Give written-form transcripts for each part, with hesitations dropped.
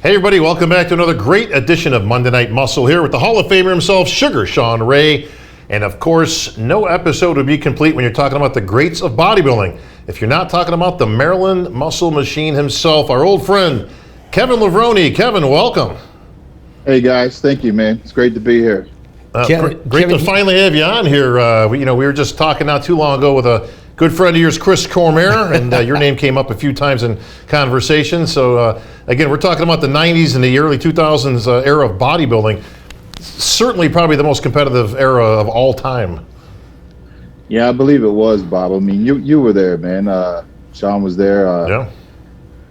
Hey everybody, welcome back to another great edition of Monday Night Muscle here with the Hall of Famer himself, Sugar Sean Ray. And of course, no episode would be complete when you're talking about the greats of bodybuilding if you're not talking about the Maryland Muscle Machine himself, our old friend, Kevin Levrone. Kevin, welcome. Hey guys, thank you, man. It's great to be here. Great to finally have you on here. We were just talking not too long ago with a good friend of yours, Chris Cormier, and your name came up a few times in conversation. So again, we're talking about the 90s and the early 2000s era of bodybuilding. Certainly probably the most competitive era of all time. Yeah, I believe it was, Bob. I mean, you were there, man. Sean was there. Yeah.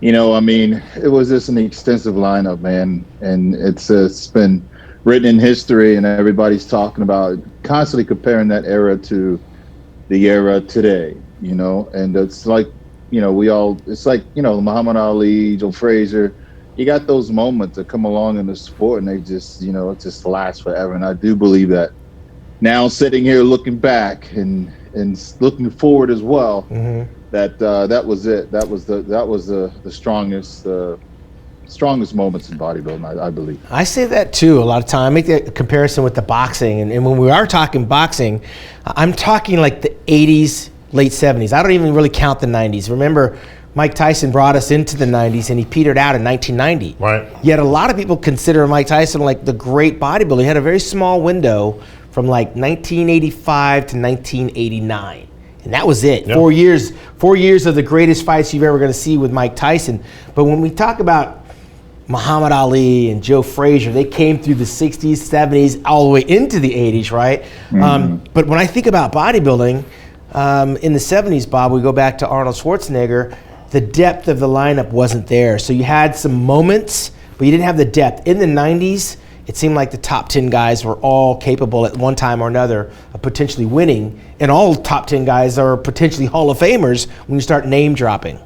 You know, I mean, it was just an extensive lineup, man. And it's been written in history, and everybody's talking about constantly comparing that era to the era today, you know. And it's like, it's like, Muhammad Ali, Joe Frazier. You got those moments that come along in the sport, and they just, it just lasts forever. And I do believe that. Now, sitting here looking back and looking forward as well, that was it. That was the strongest moments in bodybuilding, I believe. I say that too a lot of time. I make that comparison with the boxing, and when we are talking boxing, I'm talking like the 80s, late 70s. I don't even really count the 90s. Remember, Mike Tyson brought us into the 90s, and he petered out in 1990. Right. Yet a lot of people consider Mike Tyson like the great bodybuilder. He had a very small window from like 1985 to 1989. And that was it. Yep. 4 years of the greatest fights you've ever going to see with Mike Tyson. But when we talk about Muhammad Ali and Joe Frazier, they came through the 60s, 70s, all the way into the 80s, right? But when I think about bodybuilding, in the 70s, Bob, we go back to Arnold Schwarzenegger, the depth of the lineup wasn't there. So you had some moments, but you didn't have the depth. In the 90s, it seemed like the top 10 guys were all capable at one time or another of potentially winning, and all top 10 guys are potentially Hall of Famers when you start name dropping.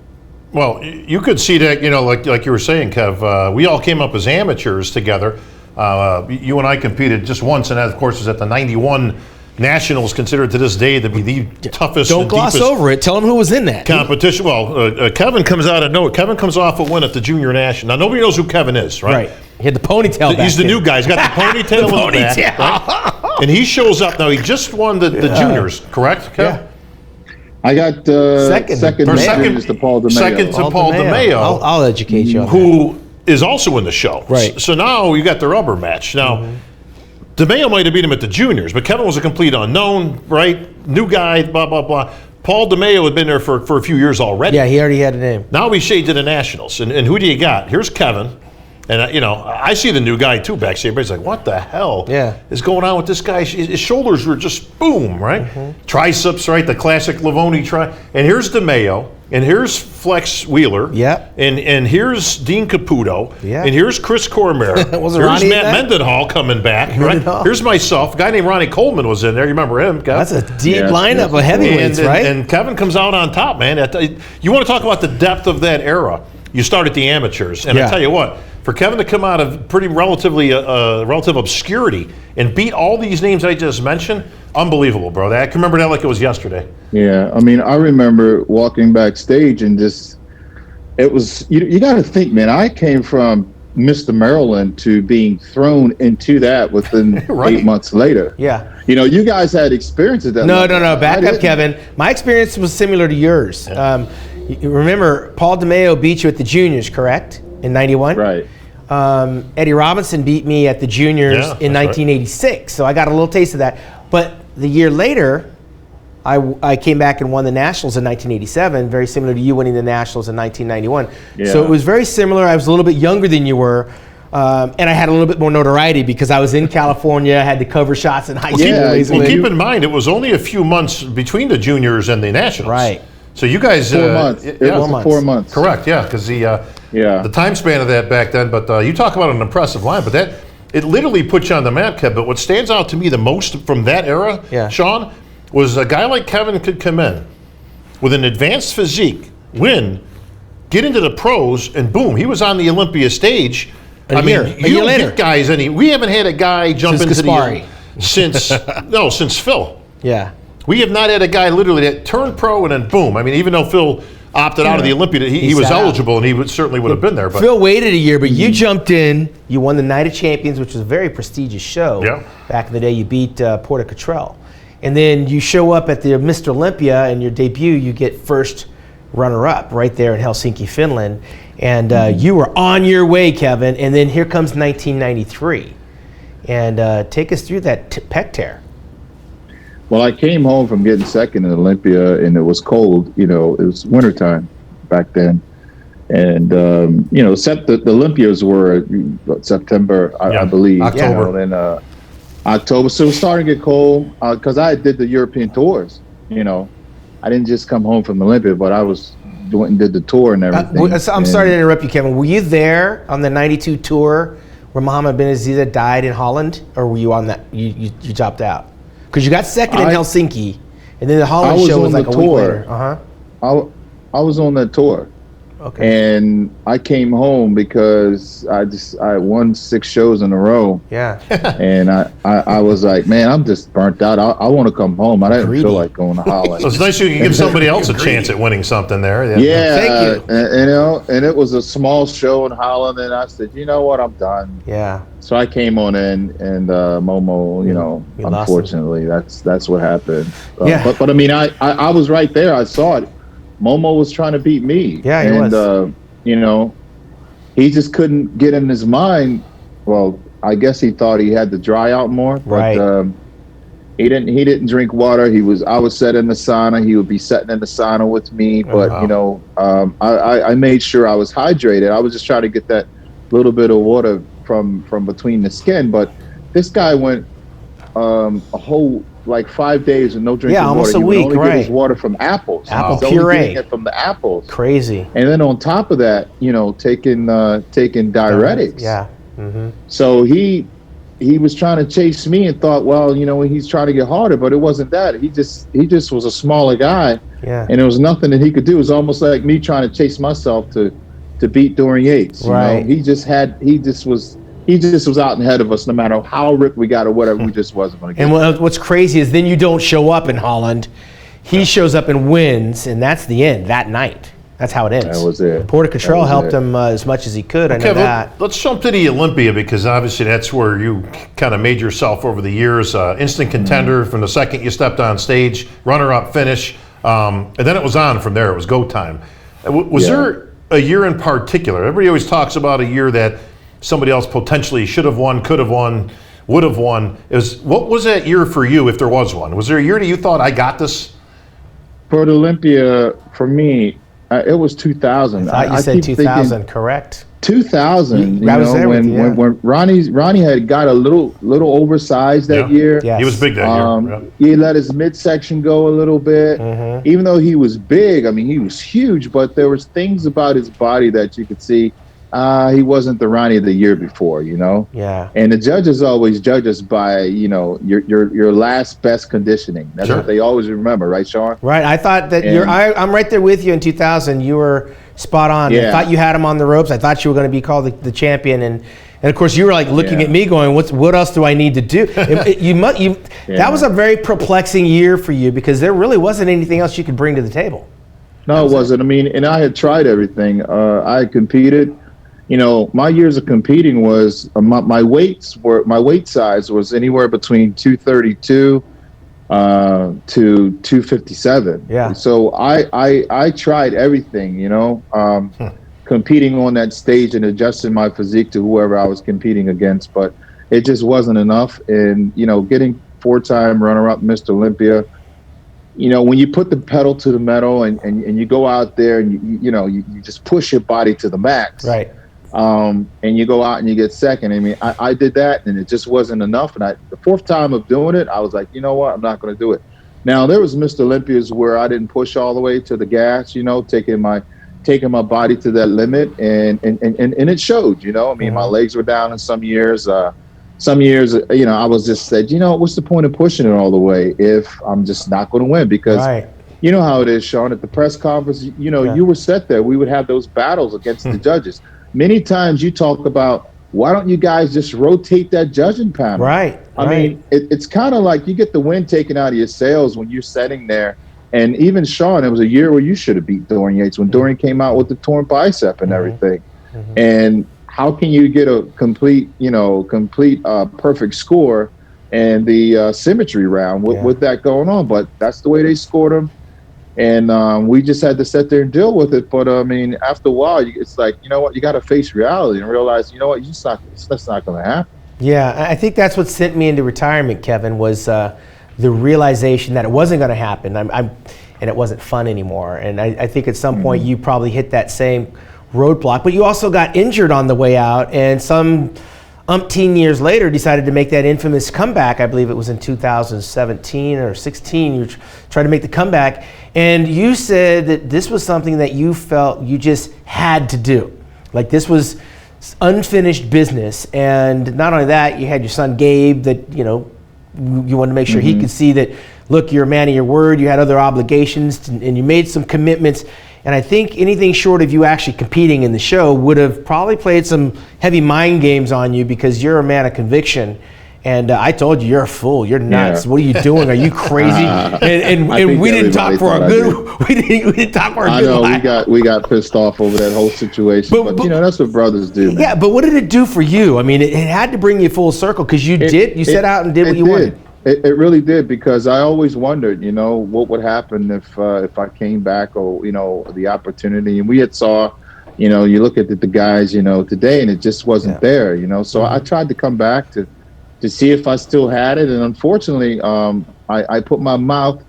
Well, you could see that, like you were saying, Kev, we all came up as amateurs together. You and I competed just once, and that, of course, was at the 91 Nationals, considered to this day to be the toughest Don't gloss over it. Tell them who was in that competition. Well, Kevin comes out of nowhere. Kevin comes off a win at the Junior National. Now, nobody knows who Kevin is, right? Right. He had the ponytail back He's the then. new guy. He's got the ponytail. The ponytail. Right? And he shows up. Now, he just won the juniors, correct, Kev? Yeah. I got second to Paul DeMeo. Second to Paul DeMeo. I'll educate you on who is also in the show. Right. So now you got the rubber match. Now, DeMeo might have beat him at the juniors, but Kevin was a complete unknown, right? New guy, blah, blah, blah. Paul DeMeo had been there for a few years already. Yeah, he already had a name. Now we shade to the Nationals. And who do you got? Here's Kevin. And, I see the new guy, too, backstage. Everybody's like, what the hell is going on with this guy? His shoulders were just boom, right? Triceps, right? The classic Levrone try. And here's DeMeo. And here's Flex Wheeler. Yep. And here's Dean Caputo. Yep. And here's Chris Cormier. Here's Ronnie Matt Mendenhall coming back. Right? Here's myself. A guy named Ronnie Coleman was in there. You remember him? That's a deep lineup of heavyweights, right? And Kevin comes out on top, man. You want to talk about the depth of that era. You start at the amateurs. And I tell you what, for Kevin to come out of pretty relative obscurity and beat all these names I just mentioned, unbelievable, bro. I can remember that like it was yesterday. Yeah, I mean, I remember walking backstage and it was, you got to think, man, I came from Mr. Maryland to being thrown into that within 8 months later. Yeah. You guys had experience at that. No. Back up, Kevin. My experience was similar to yours. Yeah. You remember, Paul DeMeo beat you at the juniors, correct? In 91? Right. Eddie Robinson beat me at the juniors in 1986, right. So I got a little taste of that. But the year later, I came back and won the Nationals in 1987, very similar to you winning the Nationals in 1991. Yeah. So it was very similar. I was a little bit younger than you were. And I had a little bit more notoriety because I was in California, I had to cover shots in high school. Well, keep in mind, it was only a few months between the juniors and the Nationals. Right. So you guys... 4 months. It was 4 months. Correct, yeah, because the time span of that back then. But you talk about an impressive line, but it literally puts you on the map, Kev. But what stands out to me the most from that era, Sean, was a guy like Kevin could come in with an advanced physique, win, get into the pros, and boom, he was on the Olympia stage. You don't get guys we haven't had a guy jump into Gaspari. Since Phil. Yeah. We have not had a guy literally that turned pro and then boom. I mean, even though Phil opted out of the Olympia. He was eligible, and he certainly would have been there. But Phil waited a year, but you jumped in. You won the Night of Champions, which was a very prestigious show. Yeah. Back in the day, you beat Porter Cottrell. And then you show up at the Mr. Olympia, and your debut, you get first runner-up right there in Helsinki, Finland. And you were on your way, Kevin. And then here comes 1993. And take us through that pec tear. Well, I came home from getting second in Olympia, and it was cold. You know, it was wintertime back then. And, you know, the Olympias were September, I believe. October. You know, and October. So it was starting to get cold because I did the European tours. You know, I didn't just come home from Olympia, but I was did the tour and everything. I'm sorry to interrupt you, Kevin. Were you there on the 92 tour where Mohammed bin Aziza died in Holland, or were you on that? You dropped out? Because you got second in Helsinki, and then the Holland show was like a week later. I was on that tour. Okay. And I came home because I won 6 shows in a row. Yeah. And I was like, man, I'm just burnt out. I want to come home. I didn't feel like going to Holland. So it's nice you can give somebody else a chance at winning something there. Yeah. Thank you. And, you know, and it was a small show in Holland, and I said, you know what, I'm done. Yeah. So I came on in, and Momo, you know, unfortunately, that's what happened. But I mean, I was right there. I saw it. Momo was trying to beat me. Yeah, he was. You know, he just couldn't get in his mind. Well, I guess he thought he had to dry out more. But he didn't drink water. I was set in the sauna. He would be sitting in the sauna with me. But you know, I made sure I was hydrated. I was just trying to get that little bit of water from between the skin. But this guy went a whole 5 days with no drinking water. Almost a week, would only get his water from apples. Apple He's puree. only getting it from the apples. Crazy. And then on top of that, you know, taking diuretics. Yeah. Mm-hmm. So he was trying to chase me and thought, well, you know, he's trying to get harder, but it wasn't that. He just was a smaller guy. Yeah. And there was nothing that he could do. It was almost like me trying to chase myself to beat Dorian Yates. Right. You know? He just was out ahead of us. No matter how ripped we got or whatever, we just wasn't going to get. And what's crazy is then you don't show up in Holland. He shows up and wins, and that's the end that night. That's how it ends. That was it. Porter Cottrell helped him as much as he could. I know that. Let's jump to the Olympia, because obviously that's where you kind of made yourself over the years. Instant contender from the second you stepped on stage, runner-up finish, and then it was on from there. It was go time. Was there a year in particular? Everybody always talks about a year that somebody else potentially should have won, could have won, would have won. What was that year for you, if there was one? Was there a year that you thought, I got this? For the Olympia, for me, it was 2000. I thought you said 2000, correct? 2000. I was there when Ronnie had got a little oversized that year. Yes. He was big that year. He let his midsection go a little bit. Mm-hmm. Even though he was big, I mean, he was huge, but there was things about his body that you could see. He wasn't the Ronnie of the year before, you know? Yeah. And the judges always judge us by, you know, your last best conditioning. That's what they always remember, right, Sean? Right. I thought that I'm right there with you in 2000. You were spot on. Yeah. I thought you had him on the ropes. I thought you were going to be called the champion. And of course, you were like looking at me going, what else do I need to do? That was a very perplexing year for you, because there really wasn't anything else you could bring to the table. No, it wasn't. I mean, and I had tried everything. I had competed. You know, my years of competing was my weight size was anywhere between 232 to 257. Yeah. So I tried everything, you know, competing on that stage and adjusting my physique to whoever I was competing against, but it just wasn't enough. And, you know, getting 4-time runner-up Mr. Olympia, you know, when you put the pedal to the metal and you go out there and you just push your body to the max. Right. And you go out and you get second. I mean, I did that, and it just wasn't enough. And the 4th time of doing it, I was like, you know what? I'm not going to do it. Now, there was Mr. Olympias where I didn't push all the way to the gas, you know, taking my body to that limit, and it showed, you know. I mean, my legs were down in some years. You know, I was just said, you know, what's the point of pushing it all the way if I'm just not going to win? Because you know how it is, Sean, at the press conference, you know, you were set there. We would have those battles against the judges. Many times you talk about, why don't you guys just rotate that judging panel? Right. I mean, it's kind of like you get the wind taken out of your sails when you're sitting there And even Sean, it was a year where you should have beat Dorian Yates when Dorian came out with the torn bicep and everything. And how can you get a complete perfect score and the symmetry round with that going on? But that's the way they scored him. And we just had to sit there and deal with it. But I mean, after a while, it's like, you know what, you got to face reality and realize, you know what, that's not going to happen. Yeah, I think that's what sent me into retirement, Kevin, was the realization that it wasn't going to happen. And it wasn't fun anymore. And I think at some point you probably hit that same roadblock, but you also got injured on the way out, and some umpteen years later decided to make that infamous comeback. I believe it was in 2017 or 16. You tried to make the comeback, and you said that this was something that you felt you just had to do. Like this was unfinished business. And not only that, you had your son Gabe that, you wanted to make sure he could see that, look, you're a man of your word, you had other obligations, and you made some commitments. And I think anything short of you actually competing in the show would have probably played some heavy mind games on you, because you're a man of conviction. And I told you, you're a fool. You're nuts. Yeah. What are you doing? Are you crazy? And we didn't talk for a good. We didn't talk for a good. I know we got pissed off over that whole situation. But that's what brothers do. Man. Yeah, but what did it do for you? I mean, it had to bring you full circle, because you set out and did what you wanted. It really did, because I always wondered, what would happen if I came back, or the opportunity. And we had saw, you look at the guys, today, and it just wasn't there. So I tried to come back to see if I still had it, and unfortunately, I put my mouth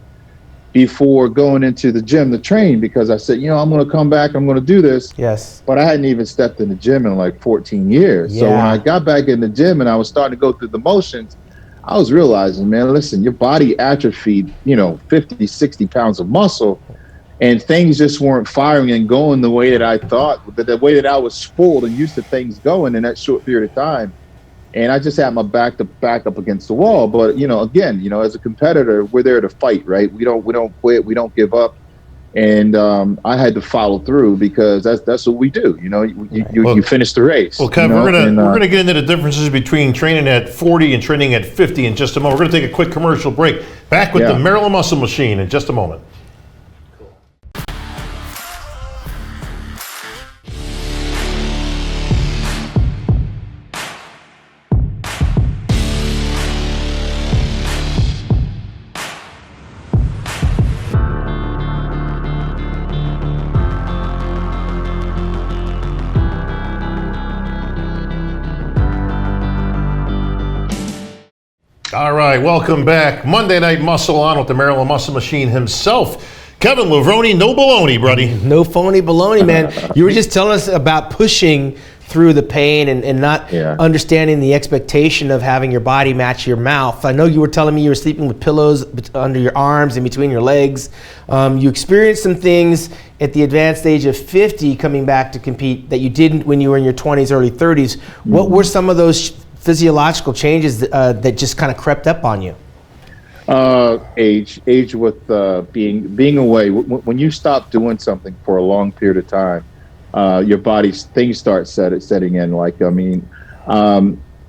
before going into the gym to train, because I said, I'm going to come back, I'm going to do this. Yes. But I hadn't even stepped in the gym in like 14 years. Yeah. So when I got back in the gym and I was starting to go through the motions, I was realizing, man, listen, your body atrophied, 50, 60 pounds of muscle, and things just weren't firing and going the way that I thought, the way that I was spoiled and used to things going in that short period of time. And I just had my back up against the wall. But, again, as a competitor, we're there to fight, right? We don't quit. We don't give up. And I had to follow through, because that's what we do. You finish the race. Well, Kevin, we're gonna get into the differences between training at 40 and training at 50 in just a moment. We're gonna take a quick commercial break. Back with the Maryland Muscle Machine in just a moment. All right, welcome back. Monday Night Muscle On with the Maryland Muscle Machine himself, Kevin Levrone. No baloney, buddy. No phony baloney, man. You were just telling us about pushing through the pain and not understanding the expectation of having your body match your mouth. I know you were telling me you were sleeping with pillows under your arms and between your legs. You experienced some things at the advanced age of 50 coming back to compete that you didn't when you were in your 20s, early 30s. What were some of those physiological changes that just kind of crept up on you? Age with being away. When you stop doing something for a long period of time, your body's things start setting in. Like, I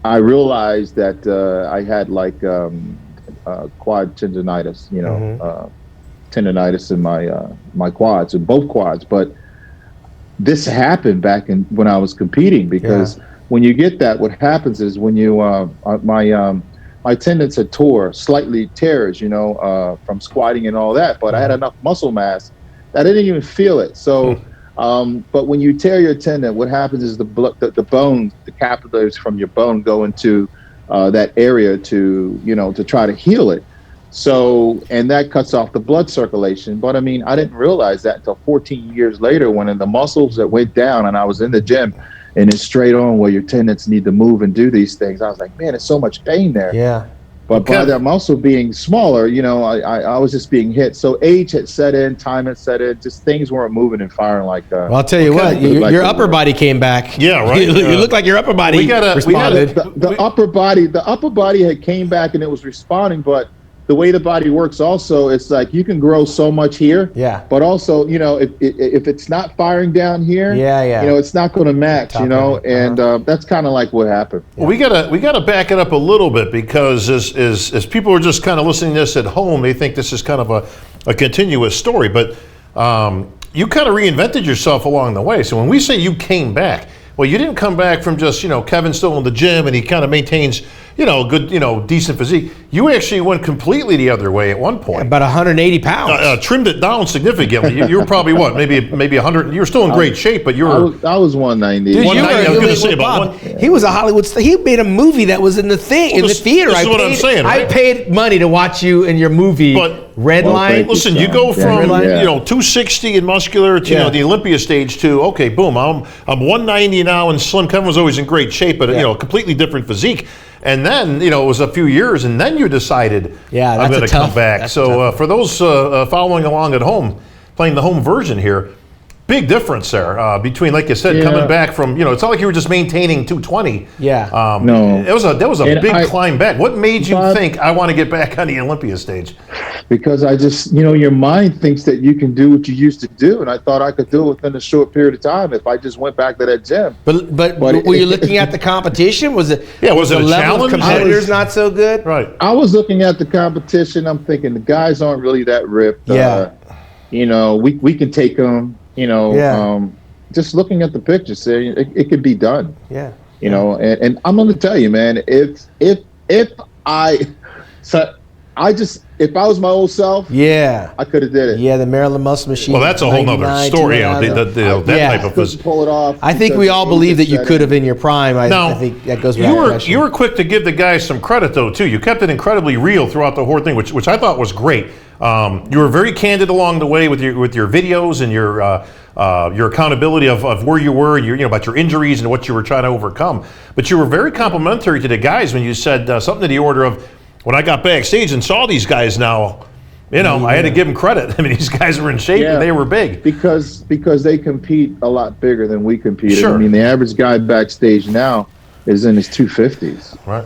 I realized that I had like quad tendonitis, tendonitis in my quads, in both quads. But this happened back when I was competing, because when you get that, what happens is when you my tendons had slightly tears, from squatting and all that. But I had enough muscle mass that I didn't even feel it. So, but when you tear your tendon, what happens is the bone, the capillaries from your bone go into that area to try to heal it. So, and that cuts off the blood circulation. But I didn't realize that until 14 years later, when the muscles that went down and I was in the gym, and it's straight on where your tendons need to move and do these things. I was like, man, there's so much pain there. Yeah. But by that muscle being smaller, I was just being hit. So age had set in, time had set in, just things weren't moving and firing like that. Well, I'll tell you what, your upper body came back. Yeah, right. You look like your upper body responded. The upper body had came back and it was responding, but the way the body works also, it's like you can grow so much here. Yeah. But also, if it's not firing down here, it's not going to match, and that's kind of like what happened. Well, we gotta back it up a little bit, because as people are just kind of listening to this at home, they think this is kind of a continuous story, but you kind of reinvented yourself along the way. So when we say you came back, well, you didn't come back from just, Kevin still in the gym and he kind of maintains, a good, decent physique. You actually went completely the other way at one point. About 180 pounds. Trimmed it down significantly. You were probably what, maybe 100. You were still in great shape, but you were. I was 190. Dude, 190. I was going to say about one. He was a Hollywood star. He made a movie that was in the theater. This is what I'm saying. Right? I paid money to watch you in your movie. But Red Line. Listen, you go from 260 and muscular to the Olympia stage to okay, boom, I'm 190 now and slim. Kevin was always in great shape, but completely different physique. And then it was a few years, and then you decided I'm going to come back. So for those following along at home, playing the home version here. Big difference there between, like you said, coming back from, it's not like you were just maintaining 220. Yeah. No. That was a big climb back. What made you think, I want to get back on the Olympia stage? Because I just, your mind thinks that you can do what you used to do. And I thought I could do it within a short period of time if I just went back to that gym. But were you looking at the competition? Was it a level challenge? Of competitors not so good? Right. I was looking at the competition. I'm thinking the guys aren't really that ripped. Yeah. We can take them. Just looking at the pictures, saying it could be done. Yeah. And I'm going to tell you, man, if I was my old self, I could have did it. Yeah, the Maryland Muscle Machine. Well, that's a whole nother story. That type of couldn't pull it off. I think we all believe that you could have in your prime. I think that goes without question. You were quick to give the guys some credit though too. You kept it incredibly real throughout the whole thing, which I thought was great. You were very candid along the way with your videos and your accountability of where you were, and about your injuries and what you were trying to overcome. But you were very complimentary to the guys when you said something to the order of, when I got backstage and saw these guys now, I had to give them credit. I mean, these guys were in shape and they were big. Because they compete a lot bigger than we competed. Sure. I mean, the average guy backstage now is in his 250s. Right.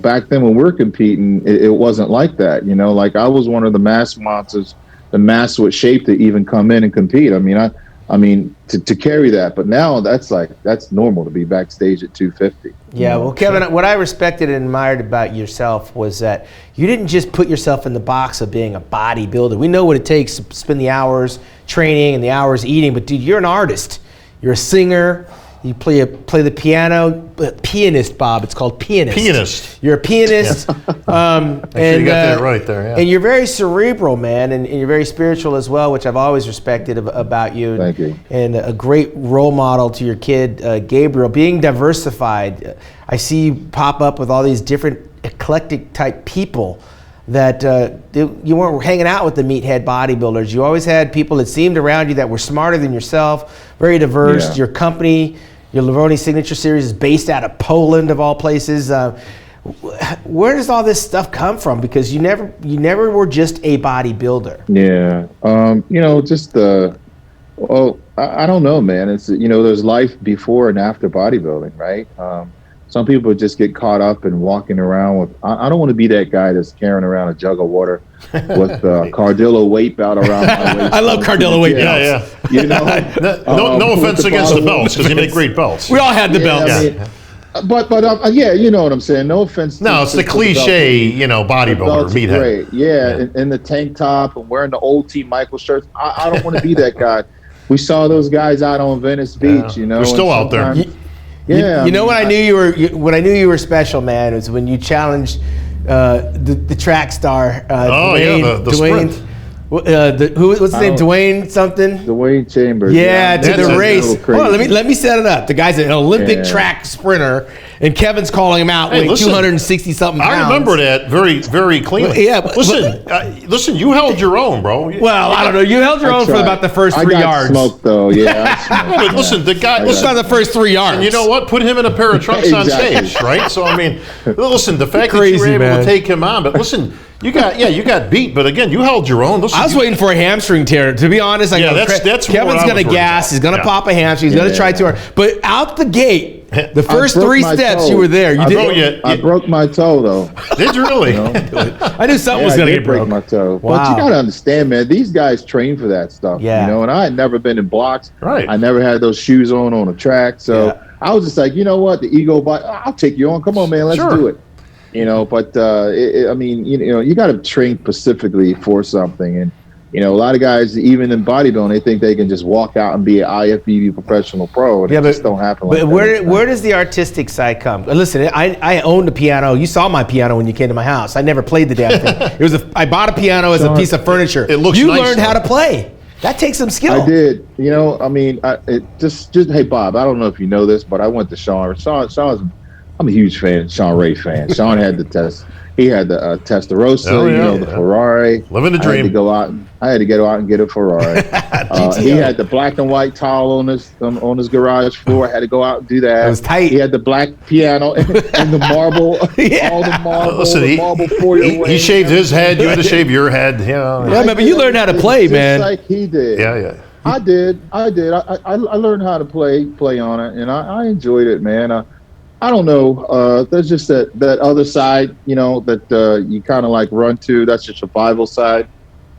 Back then when we were competing, it wasn't like that. Like I was one of the mass monsters, the mass with shape to even come in and compete. I mean, to carry that, but now that's normal to be backstage at 250. Yeah, well, Kevin, what I respected and admired about yourself was that you didn't just put yourself in the box of being a bodybuilder. We know what it takes to spend the hours training and the hours eating, but dude, you're an artist. You're a singer. You play the piano. Pianist, Bob. It's called pianist. Pianist. You're a pianist. And you got that right there. Yeah. And you're very cerebral, man, and you're very spiritual as well, which I've always respected about you. Thank you. And a great role model to your kid, Gabriel. Being diversified, I see you pop up with all these different eclectic type people that you weren't hanging out with the meathead bodybuilders. You always had people that seemed around you that were smarter than yourself, very diverse. Yeah. Your company, your Levrone Signature Series, is based out of Poland, of all places. Where does all this stuff come from? Because you never were just a bodybuilder. Yeah, I don't know, man. It's there's life before and after bodybuilding, right? Some people just get caught up in walking around with. I don't want to be that guy that's carrying around a jug of water with Cardillo weight belt around my waist. I love Cardillo weight belts. Yeah. No offense against the belts, because you make great belts. We all had the belts. I mean, you know what I'm saying. No offense. No, it's the cliche, bodybuilder, meathead. Great. Yeah, in the tank top and wearing the old Team Michael shirts. I don't want to be that guy. We saw those guys out on Venice Beach. They're still out there. Yeah, when I knew you were special, man, was when you challenged the track star. Dwayne, the sprint. What's his name? Dwayne something. Dwayne Chambers. Yeah, to the race. Hold on, let me set it up. The guy's an Olympic track sprinter, and Kevin's calling him out, weighing 260 something pounds. I remember that very, very clearly. Listen, you held your own, bro. Well, I don't know. You held your own for about the first 3 yards. I got smoked though. Yeah. But listen, the guy. Listen on the first 3 yards. And you know what? Put him in a pair of trunks on stage, right? So I mean, listen, the fact that you were able to take him on, but listen. You got beat, but again, you held your own. Listen, I was waiting for a hamstring tear. To be honest, that's Kevin's going to gas. He's going to pop a hamstring. He's going to try too hard. But out the gate, the first 3 steps, you were there. I broke my toe, though. Did you really? I knew something was going to get broke. I break my toe. Wow. But you got to understand, man, these guys train for that stuff. Yeah. And I had never been in blocks. Right. I never had those shoes on a track. So I was just like, you know what? The ego, I'll take you on. Come on, man. Let's do it. But you got to train specifically for something. And You know, a lot of guys, even in bodybuilding, they think they can just walk out and be an IFBB professional pro, and it just don't happen like that. But where does the artistic side come? Listen, I owned a piano. You saw my piano when you came to my house. I never played the damn thing. I bought a piano as a piece of furniture. It looks You nice, learned how to play. That takes some skill. I did. You know, I mean, hey, Bob, I don't know if you know this, but I went to Sean. I'm a huge fan, Sean Ray fan. Sean had the test. He had the Testarossa, the Ferrari. Living the dream. I had to go out and get a Ferrari. He had the black and white tile on his garage floor. I had to go out and do that. It was tight. He had the black piano and the marble, all the marble. Listen, the marble foyer. He shaved his head. You had to shave your head. Yeah, man, but you learned how to play, man. Just like he did. Yeah. I did. I learned how to play on it, and I enjoyed it, man. I don't know. There's just that other side, that you kind of like run to. That's your survival side.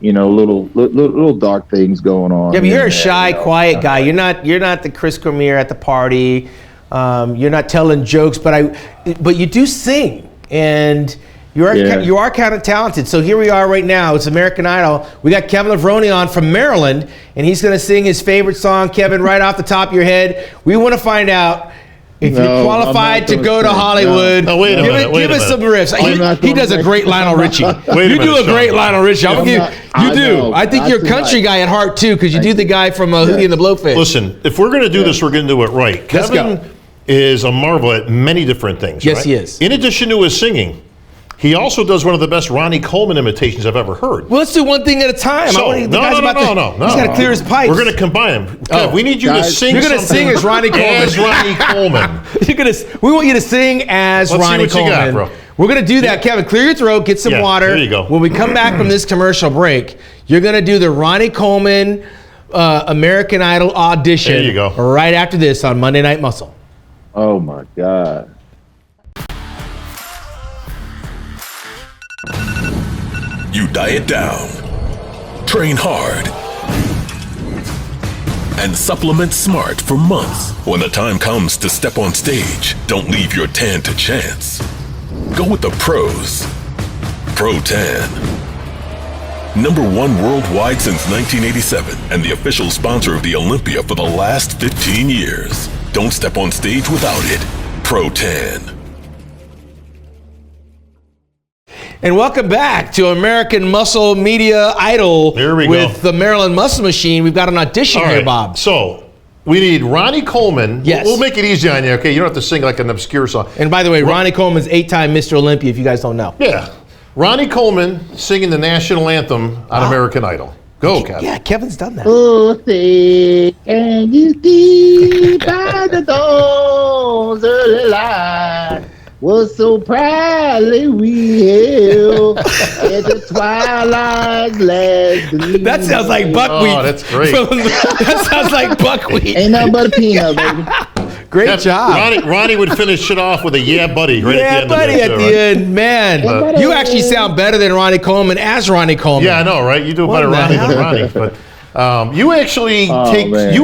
Little dark things going on. Yeah, but you're a shy, quiet guy. You're not the Chris Cormier at the party. You're not telling jokes, but you do sing, and you are kind of talented. So here we are right now. It's American Idol. We got Kevin Levrone on from Maryland, and he's going to sing his favorite song. Kevin, right off the top of your head, we want to find out if you're qualified to go to Hollywood. No, wait a minute. Give us some riffs. He does a great Lionel Richie. You do a great Lionel Richie. I think you're a country guy at heart too, because you do the guy from Hootie and the Blowfish. Listen, if we're going to do this, we're going to do it right. Kevin is a marvel at many different things. Yes, right? he is. In addition to his singing, he also does one of the best Ronnie Coleman imitations I've ever heard. Well, let's do one thing at a time. No. He's got to clear his pipes. We're going to combine them. We need you to sing. You're going to sing as Ronnie Coleman. As Ronnie Coleman. We want you to sing as Ronnie Coleman. You got, bro. We're going to do that. Kevin, clear your throat, get some water. There you go. When we come back from this commercial break, you're going to do the Ronnie Coleman American Idol audition. There you go. Right after this on Monday Night Muscle. Oh, my God. You diet down, train hard, and supplement smart for months. When the time comes to step on stage, don't leave your tan to chance. Go with the pros. Pro Tan. #1 worldwide since 1987 and the official sponsor of the Olympia for the last 15 years. Don't step on stage without it. Pro Tan. And welcome back to American Muscle Media Idol with the Maryland Muscle Machine. We've got an audition here, Bob. So we need Ronnie Coleman. Yes. We'll make it easy on you, okay? You don't have to sing like an obscure song. And by the way, Ronnie Coleman's 8-time Mr. Olympia, if you guys don't know. Yeah. Ronnie Coleman singing the national anthem on American Idol. Go, Kevin. Yeah, Kevin's done that. Oh, say, can you see by the dawn's early light? Was so proudly we hailed at the twilight's last gleam. That sounds like buckwheat. Oh, that's great. That sounds like buckwheat. Ain't nothing but a peanut, baby. Great job. Ronnie would finish it off with a yeah, buddy, right at the end. At the end, man. You actually sound better than Ronnie Coleman as Ronnie Coleman. Yeah, I know, right? You do a better Ronnie than Ronnie. But you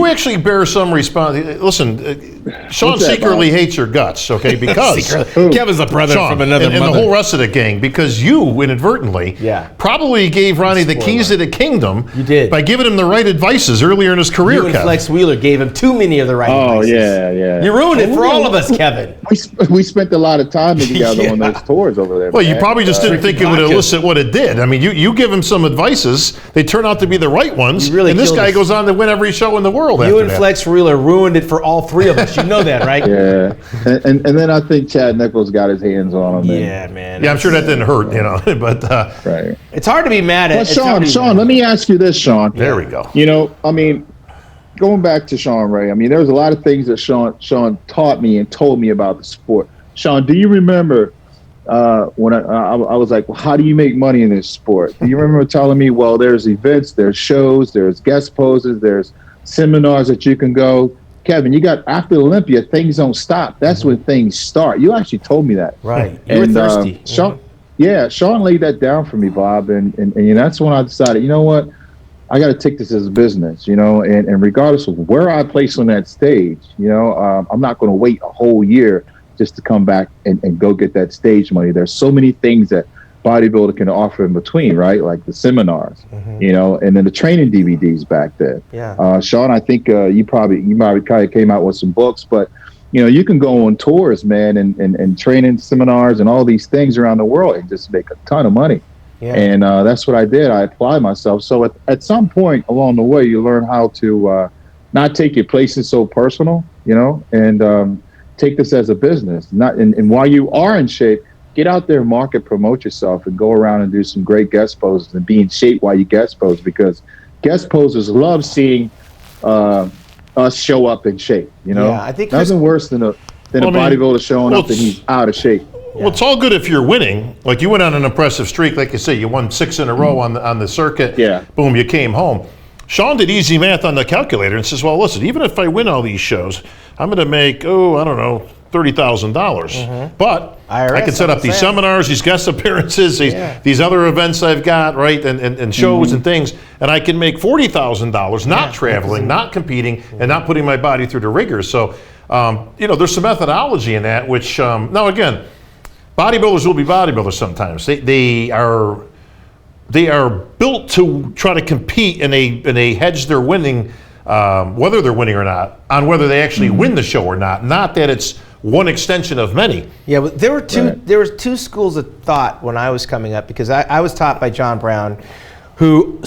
actually bear some responsibility. Listen, Sean secretly hates your guts, okay? Because Kevin's a brother from another mother. And the whole rest of the gang, because you inadvertently probably gave Ronnie the keys to the kingdom. You did. By giving him the right advices earlier in his career, You and Flex Wheeler gave him too many of the right advices. Oh, yeah. You ruined it for all of us, Kevin. We spent a lot of time together on those tours over there. Well, you probably just didn't think it would elicit what it did. I mean, you give him some advices. They turn out to be the right ones. And this guy goes on to win every show in the world. You and Flex Wheeler ruined it for all three of us. You know that, right? Yeah. And then I think Chad Nichols got his hands on him. Yeah, man. Yeah, I'm sure that didn't hurt, but right. It's hard to be mad at. Well, Sean, let me ask you this, Sean. There we go. I mean, going back to Sean Ray, I mean, there's a lot of things that Sean taught me and told me about the sport. Sean, do you remember when I was like, well, how do you make money in this sport? Do you remember telling me, well, there's events, there's shows, there's guest poses, there's seminars that you can go. Kevin, you got after Olympia, things don't stop. That's when things start. You actually told me that. Right. You were thirsty. Sean laid that down for me, Bob, and that's when I decided, you know what? I got to take this as a business, and regardless of where I place on that stage, I'm not going to wait a whole year just to come back and go get that stage money. There's so many things that bodybuilder can offer in between, right? Like the seminars, you know, and then the training DVDs back then. Yeah. Sean, I think you probably came out with some books, but you know, you can go on tours, man, and training seminars and all these things around the world and just make a ton of money. Yeah. And that's what I did. I applied myself. So at some point along the way, you learn how to not take your places so personal, you know, and take this as a business. And while you are in shape, get out there, market, promote yourself, and go around and do some great guest poses and be in shape while you guest pose, because guest posers love seeing us show up in shape. You know, I think nothing worse than a bodybuilder showing up and he's out of shape. Well, it's all good if you're winning. Like you went on an impressive streak, like you say, you won 6 in a row on the circuit. Yeah. Boom, you came home. Sean did easy math on the calculator and says, well, listen, even if I win all these shows, I'm going to make, $30,000. But I can set up these seminars, these guest appearances, these other events I've got, right, and shows and things, and I can make $40,000 not traveling, not competing, and not putting my body through the rigors. So, there's some methodology in that, which, now again, bodybuilders will be bodybuilders sometimes. They are built to try to compete, and they hedge their winning, whether they're winning or not, on whether they actually win the show or not. Not that it's one extension of many. Yeah, but there were two schools of thought when I was coming up, because I was taught by John Brown, who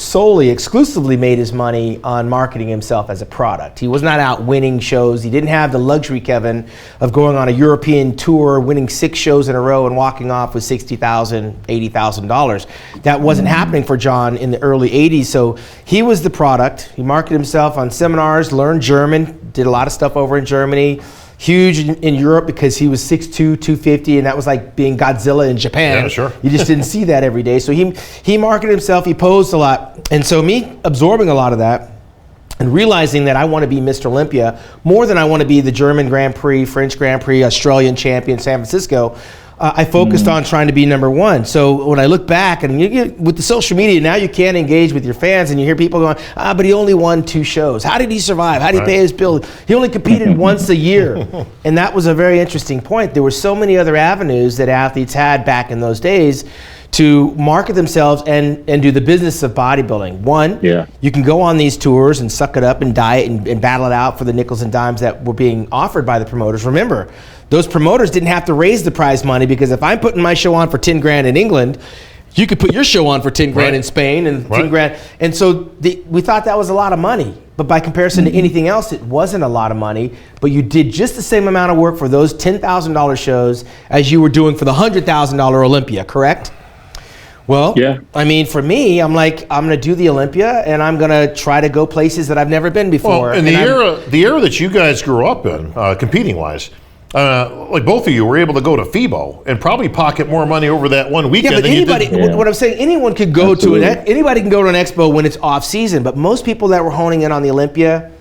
exclusively made his money on marketing himself as a product. He was not out winning shows. He didn't have the luxury, Kevin, of going on a European tour, winning 6 shows in a row and walking off with $60,000, $80,000. That wasn't happening for John in the early 80s. So he was the product. He marketed himself on seminars, learned German, did a lot of stuff over in Germany. Huge in Europe because he was 6'2", 250, and that was like being Godzilla in Japan. Yeah, sure. You just didn't see that every day. So he marketed himself, he posed a lot. And so me absorbing a lot of that and realizing that I want to be Mr. Olympia more than I want to be the German Grand Prix, French Grand Prix, Australian champion, San Francisco, I focused on trying to be number one. So when I look back, and with the social media, now you can engage with your fans, and you hear people going, but he only won 2 shows. How did he survive? How did he pay his bill? He only competed once a year. And that was a very interesting point. There were so many other avenues that athletes had back in those days to market themselves and do the business of bodybuilding. One, you can go on these tours and suck it up and diet and battle it out for the nickels and dimes that were being offered by the promoters. Remember, those promoters didn't have to raise the prize money, because if I'm putting my show on for 10 grand in England, you could put your show on for 10 grand in Spain and 10 grand. And so we thought that was a lot of money. But by comparison to anything else, it wasn't a lot of money. But you did just the same amount of work for those $10,000 shows as you were doing for the $100,000 Olympia, correct? Well, I mean, for me, I'm like, I'm going to do the Olympia, and I'm going to try to go places that I've never been before. Well, and the era that you guys grew up in, competing-wise, like both of you were able to go to FIBO and probably pocket more money over that one weekend. Yeah, but anybody, what I'm saying, anyone could go anybody can go to an expo when it's off season, but most people that were honing in on the Olympia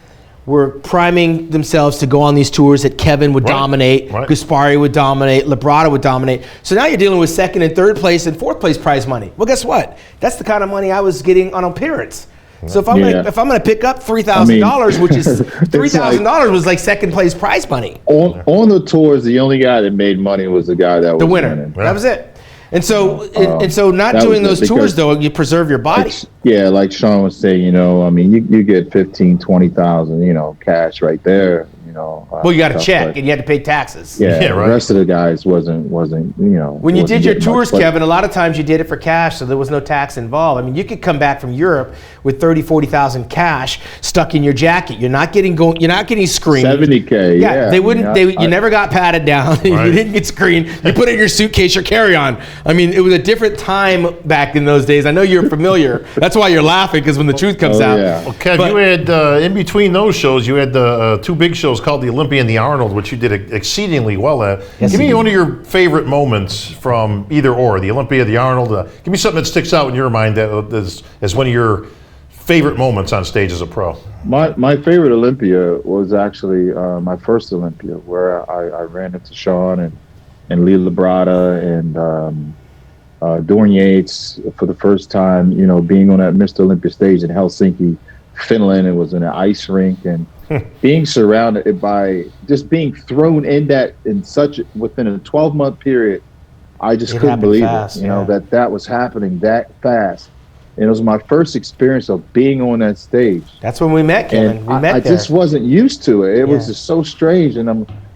were priming themselves to go on these tours that Kevin would dominate, Gaspari would dominate, Labrada would dominate. So now you're dealing with 2nd and 3rd place and 4th place prize money. Well, guess what? That's the kind of money I was getting on appearance. So if I'm gonna pick up $3,000, which is $3,000 was like 2nd place prize money. On the tours, the only guy that made money was the guy that was the winner. Winning. That was it. And so not doing those tours though, you preserve your body. Like Sean was saying, you get 15, 20,000, cash right there. Well, you got to check, and you had to pay taxes. The rest of the guys wasn't. When you did your tours, Kevin, a lot of times you did it for cash, so there was no tax involved. I mean, you could come back from Europe with 30, 40,000 cash stuck in your jacket. You're not getting screened. 70K. Yeah, they wouldn't. You never got patted down. You didn't get screened. You put it in your suitcase, your carry-on. I mean, it was a different time back in those days. I know you're familiar. That's why you're laughing, because when the truth comes out. Yeah. Well, Kev, you had in between those shows, you had the 2 big shows called the Olympia and the Arnold, which you did exceedingly well at. Yes, give me one of your favorite moments from either or, the Olympia, the Arnold. Give me something that sticks out in your mind that as one of your favorite moments on stage as a pro. My favorite Olympia was actually my first Olympia, where I ran into Sean and Lee Labrada and Dorian Yates for the first time, being on that Mr. Olympia stage in Helsinki, Finland. It was in an ice rink, and being surrounded by just being thrown in within a 12-month period I just couldn't believe it, you know, that was happening that fast. And it was my first experience of being on that stage. That's when we met, Kevin. And I just wasn't used to it. It was just so strange. And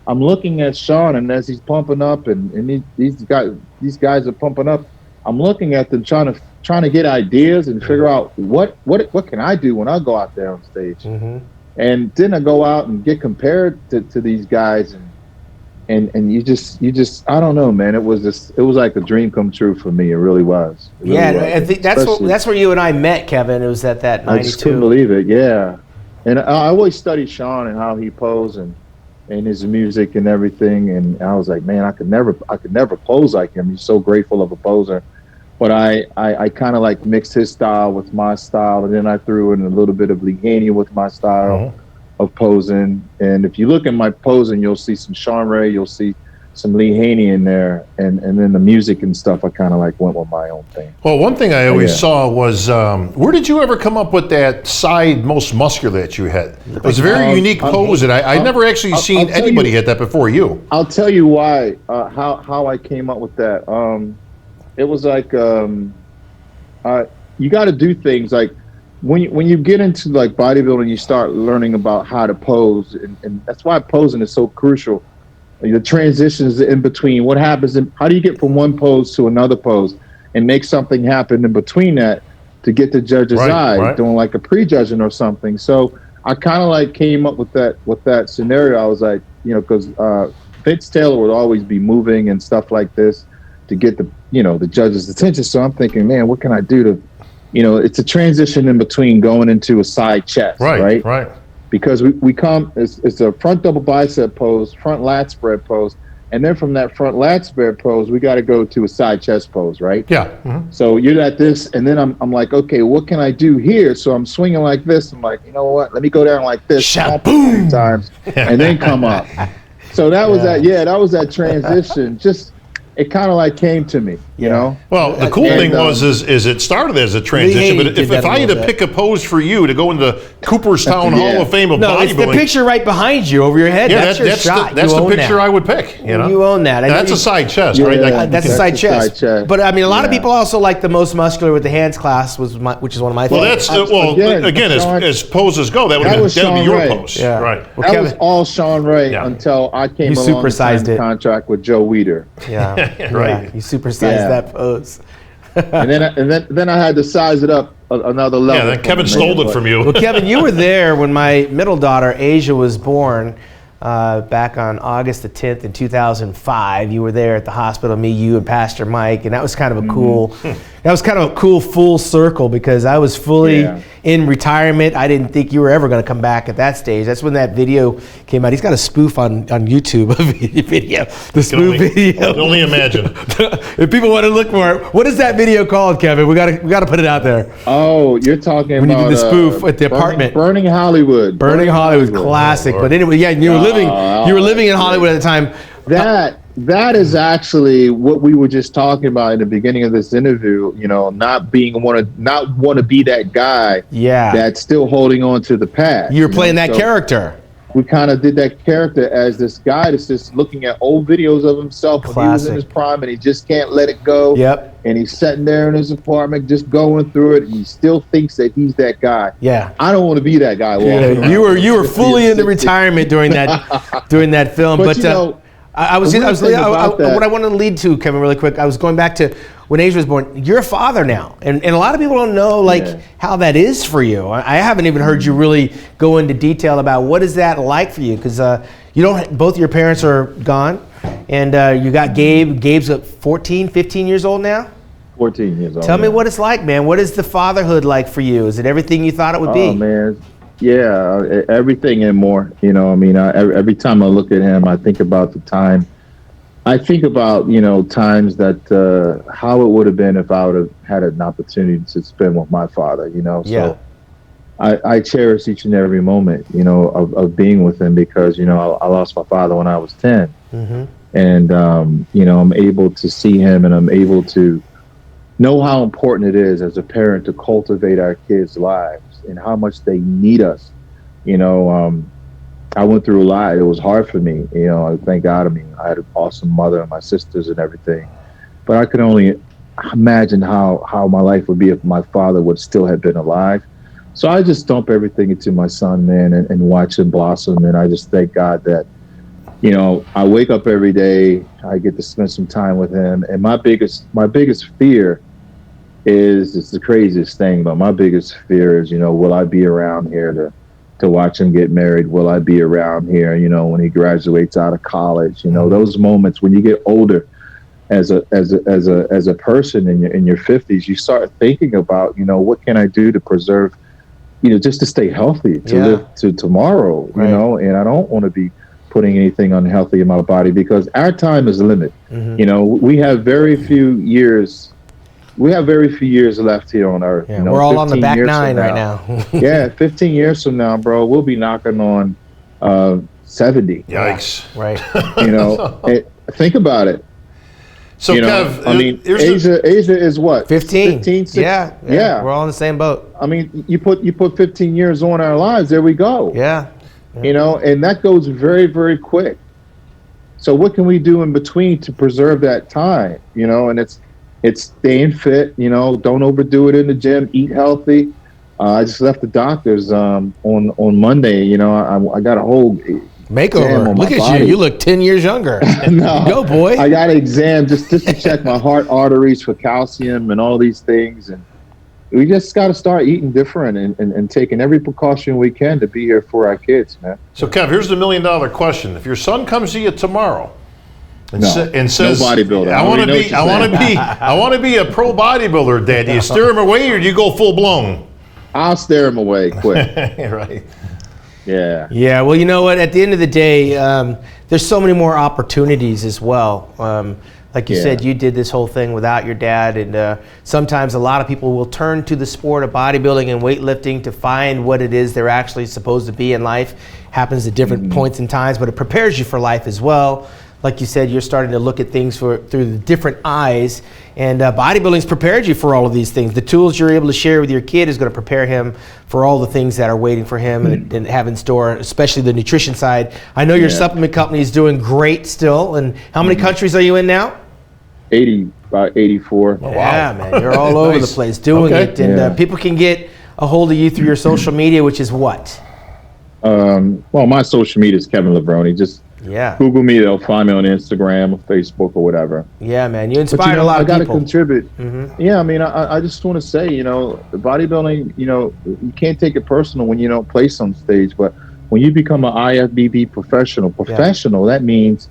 I'm looking at Sean, and as he's pumping up, and these guys are pumping up, I'm looking at them trying to get ideas and figure out what can I do when I go out there on stage. And then I go out and get compared to these guys, and you just I don't know, man. It was like a dream come true for me. It really was. It really was. I think that's where you and I met, Kevin. It was at that 92. I just couldn't believe it. Yeah, and I always studied Sean and how he posed and his music and everything. And I was like, man, I could never pose like him. He's so grateful of a poser. But I kind of like mixed his style with my style, and then I threw in a little bit of Lee Haney with my style of posing. And if you look at my posing, you'll see some Sean Ray, you'll see some Lee Haney in there, and then the music and stuff, I kind of like went with my own thing. Well, one thing I always saw was, where did you ever come up with that side most muscular that you had? It was a very unique pose, and I'd never actually seen anybody hit that before you. I'll tell you why, how I came up with that. It was like, you got to do things like, when you get into like bodybuilding, you start learning about how to pose, and that's why posing is so crucial. The transitions in between, what happens, how do you get from one pose to another pose and make something happen in between that to get the judge's eye, doing like a prejudging or something. So I kind of like came up with that scenario. I was like, you know, because Vince Taylor would always be moving and stuff like this to get the judge's attention. So I'm thinking, man, what can I do to, it's a transition in between going into a side chest, right? Because we come, it's a front double bicep pose, front lat spread pose, and then from that front lat spread pose, we got to go to a side chest pose, right? Yeah. So you're at this, and then I'm like, okay, what can I do here? So I'm swinging like this. I'm like, you know what? Let me go down like this, boom, times, and then come up. So that was that was that transition. Just it kind of like came to me, you know. Well, the cool thing was it started as a transition, but if I had to pick a pose for you to go into Cooperstown Hall of Fame of bodybuilding, it's the picture right behind you over your head. Yeah, that's your shot. That's the picture I would pick. You own that. That's a side chest, right? That's a side chest. But I mean, a lot of people also like the most muscular with the hands class, which is one of my favorites. Again, as poses go, that would be your pose. Yeah. Right. That was all Sean Ray until I came along and signed a contract with Joe Weider. Yeah. Right. You supersized that pose. and then I had to size it up another level. Yeah, then Kevin stole it from you. Well, Kevin, you were there when my middle daughter, Asia, was born back on August the 10th in 2005. You were there at the hospital, me, you, and Pastor Mike, and that was kind of a cool full circle because I was fully in retirement. I didn't think you were ever going to come back at that stage. That's when that video came out. He's got a spoof on YouTube video. The spoof video. I can only imagine. If people want to look for it, what is that video called, Kevin? We got to put it out there. Oh, you're talking when about you did the spoof at the apartment. Burning Hollywood. Burning Hollywood was classic. But anyway, you were living in Hollywood at the time. That is actually what we were just talking about in the beginning of this interview. Not want to be that guy. That's still holding on to the past. You were playing that character. We kind of did that character as this guy that's just looking at old videos of himself when he was in his prime, and he just can't let it go. Yep. And he's sitting there in his apartment just going through it, and he still thinks that he's that guy. Yeah. I don't want to be that guy. You were fully into retirement during that film, but what I want to lead to, Kevin, really quick. I was going back to when Asia was born. You're a father now, and a lot of people don't know how that is for you. I haven't even heard you really go into detail about what is that like for you, because both your parents are gone, and you got Gabe. Gabe's 14, 15 years old now. 14 years old. Tell me what it's like, man. What is the fatherhood like for you? Is it everything you thought it would be? Oh man. Yeah, everything and more. Every time I look at him, I think about the time. I think about, times that how it would have been if I would have had an opportunity to spend with my father, So I cherish each and every moment, of being with him because, I lost my father when I was 10. Mm-hmm. And, I'm able to see him and I'm able to know how important it is as a parent to cultivate our kids' lives and how much they need us. I went through a lot. It was hard for me. Thank God. I had an awesome mother and my sisters and everything. but I could only imagine how my life would be if my father would still have been alive. So I just dump everything into my son, man, and watch him blossom. And I just thank God that, you know, I wake up every day, I get to spend some time with him. And my biggest fear is, it's the craziest thing, but my biggest fear is, you know, will I be around here to watch him get married? Will I be around here, you know, when he graduates out of college? You know, those moments when you get older as a person in your 50s, you start thinking about, you know, what can I do to preserve, you know, just to stay healthy, to live to tomorrow, you know, and I don't want to be putting anything unhealthy in my body, because our time is limited. You know, we have very few years left here on earth. Yeah, you know, we're all on the back nine right now. 15 years from now, bro, we'll be knocking on 70. Yikes. Right. You know, think about it. So, you know, Kev, I mean, Asia is what? 15. 15, Yeah. We're all in the same boat. I mean, you put 15 years on our lives. There we go. Yeah. You know, and that goes very, very quick. So what can we do in between to preserve that time? You know, and it's staying fit. You know, don't overdo it in the gym. Eat healthy. I just left the doctor's on Monday. You know, I got a whole makeover. Look at body. You look 10 years younger. No, go, boy. I got an exam just to check my heart arteries for calcium and all these things. And we just got to start eating different and taking every precaution we can to be here for our kids, man. So, Kev, here's the $1 million question. If your son comes to you tomorrow and says, no bodybuilder. I want to be a pro bodybuilder, Dad, do you steer him away or do you go full blown? I'll steer him away quick. Right. Yeah. Yeah. Well, you know what? At the end of the day, there's so many more opportunities as well. Like you said, you did this whole thing without your dad, and sometimes a lot of people will turn to the sport of bodybuilding and weightlifting to find what it is they're actually supposed to be in life. Happens at different points in times, but it prepares you for life as well. Like you said, you're starting to look at things through the different eyes, and bodybuilding's prepared you for all of these things. The tools you're able to share with your kid is going to prepare him for all the things that are waiting for him and have in store, especially the nutrition side. I know your supplement company is doing great still, and how many countries are you in now? About 84. Oh, yeah, man, you're all over the place doing it, and people can get a hold of you through your social media, which is what? Well, my social media is Kevin Levrone. Just Google me; they'll find me on Instagram or Facebook or whatever. Yeah, man, you inspire a lot of people. I got to contribute. Yeah, I mean, I just want to say, you know, bodybuilding, you know, you can't take it personal when you don't place on stage, but when you become an IFBB professional, that means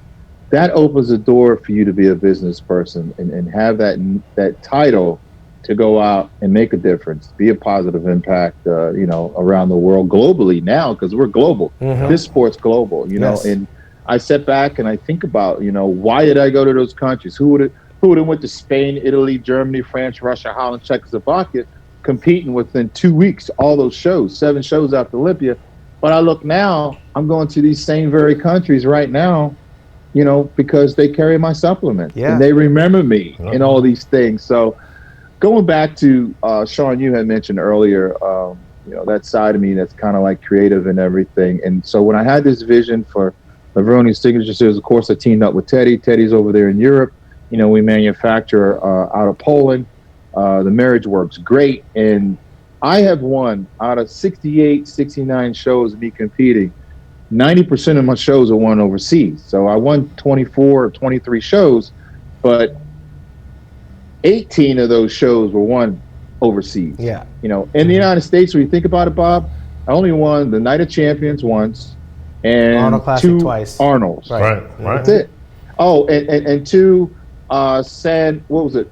that opens the door for you to be a business person and have that title to go out and make a difference, be a positive impact, you know, around the world, globally now, because we're global. This sport's global, you know. And I sit back and I think about, you know, why did I go to those countries? Who would have went to Spain, Italy, Germany, France, Russia, Holland, Czechoslovakia, competing within 2 weeks, all those shows, 7 shows after Olympia. But I look now, I'm going to these same very countries right now, you know, because they carry my supplements and they remember me and all these things. So going back to Sean, you had mentioned earlier, you know, that side of me that's kind of like creative and everything. And so when I had this vision for Levrone Signature Series, of course, I teamed up with Teddy. Teddy's over there in Europe. You know, we manufacture out of Poland. The marriage works great. And I have won out of 68, 69 shows of me competing. 90% of my shows are won overseas. So I won 24 or 23 shows, but 18 of those shows were won overseas. Yeah. You know, in the United States, when you think about it, Bob, I only won the Night of Champions once and Arnold Classic 2 twice. Arnolds. Right. That's it. Oh, and 2 what was it?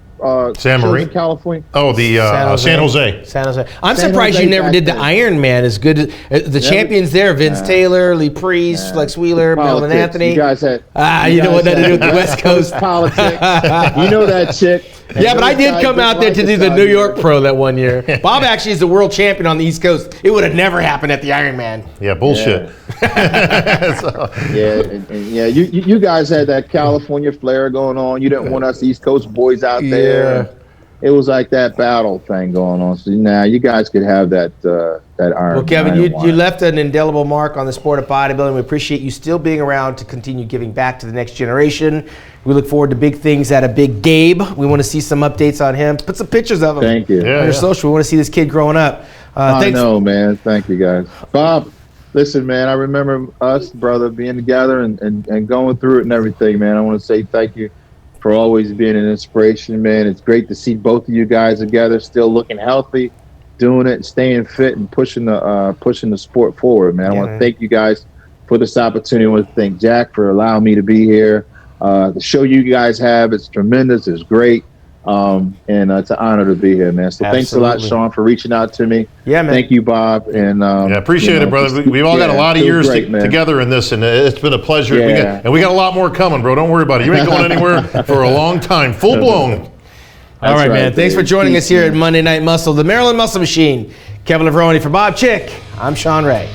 San Marie, California. Oh, the San Jose. San Jose. I'm surprised you never did the Ironman as good as the champions there. Vince Taylor, Lee Priest, Flex Wheeler, Melvin Anthony. You guys had you know what that to do with the West Coast politics. You know that chick. Yeah, but I did come out there to do the New York Pro that one year. Bob actually is the world champion on the East Coast. It would have never happened at the Ironman. Yeah, bullshit. You guys had that California flair going on. You didn't want us East Coast boys out there. It was like that battle thing going on. So now you guys could have that that iron. Well, Kevin, you left an indelible mark on the sport of bodybuilding. We appreciate you still being around to continue giving back to the next generation. We look forward to big things out of Big Gabe. We want to see some updates on him. Put some pictures of him. Thank you. On your social. We want to see this kid growing up. I know, man. Thank you, guys. Bob, listen, man, I remember us, brother, being together and going through it and everything, man. I want to say thank you for always being an inspiration, man. It's great to see both of you guys together, still looking healthy, doing it, staying fit, and pushing the sport forward, man. I want to thank you guys for this opportunity. I want to thank Jack for allowing me to be here. The show you guys have, it's tremendous, it's great. And it's an honor to be here, man. So thanks a lot, Sean, for reaching out to me. Yeah, man. Thank you, Bob. And appreciate it, brother. We've all got a lot of years together in this, and it's been a pleasure. Yeah. We got a lot more coming, bro. Don't worry about it. You ain't going anywhere for a long time. Full blown. All right, man. Thanks for joining us here at Monday Night Muscle, the Maryland Muscle Machine. Kevin Levrone for Bob Chick. I'm Sean Ray.